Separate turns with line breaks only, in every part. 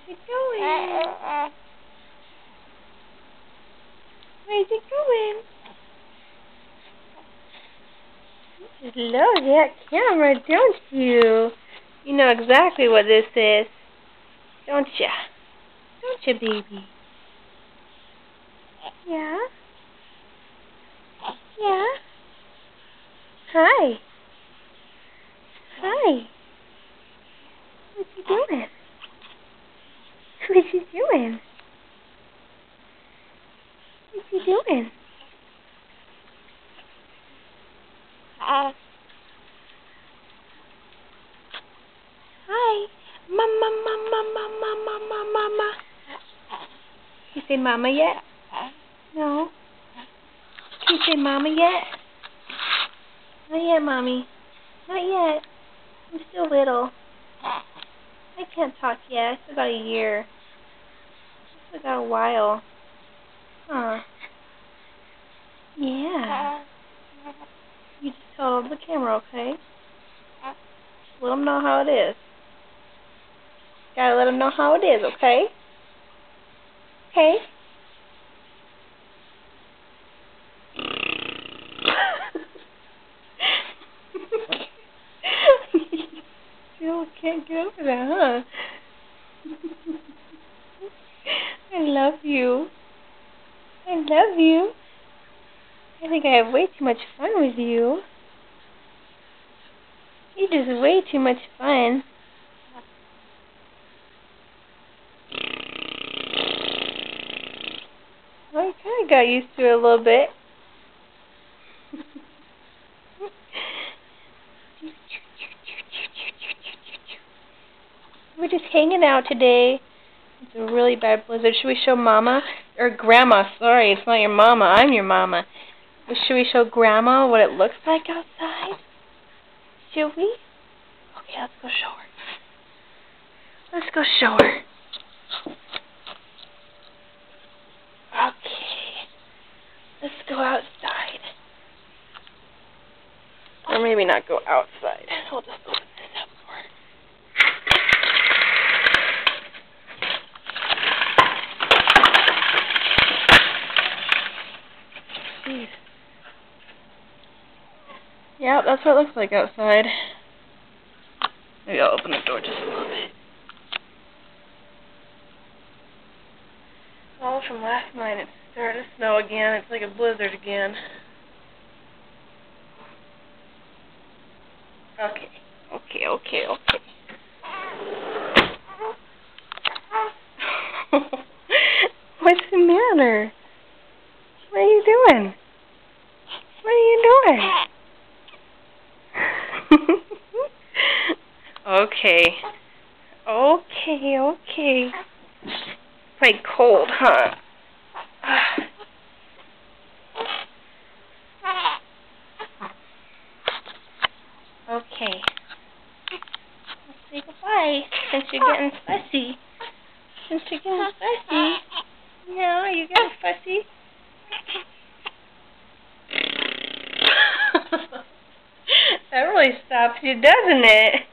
Where's it going? Where's it going? You just love that camera, don't you? You know exactly what this is, don't ya? Don't ya, baby? Yeah? Yeah? Hi. Hi. What you doing? What you doing? What you doing? Hi. Mama, mama, mama, mama, mama. You say mama yet? No. Can you say mama yet? Not yet, mommy. Not yet. I'm still little. I can't talk yet. I still got a year. I still got a while. Huh. Yeah. You just told the camera, okay? Let them know how it is. Gotta let them know how it is, okay? Okay? Still can't get over that, huh? I love you. I love you. I think I have way too much fun with you. You're just way too much fun. Well, I kind of got used to it a little bit. We're just hanging out today. It's a really bad blizzard. Should we show Mama? Or Grandma, sorry, it's not your Mama. I'm your Mama. Should we show Grandma what it looks like outside? Should we? Okay, let's go show her. Let's go show her. Okay. Let's go outside. Or maybe not go outside. I'll just open this up for her. Jeez. Yeah, that's what it looks like outside. Maybe I'll open the door just a little bit. Oh, from last night it's starting to snow again. It's like a blizzard again. Okay. What's the matter? What are you doing? What are you doing? Okay. Quite cold, huh? Okay. Let's say goodbye, since you're getting fussy. Yeah, are you getting fussy? That really stops you, doesn't it?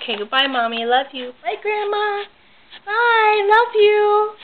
Okay, goodbye, Mommy. Love you. Bye, Grandma. Bye. Love you.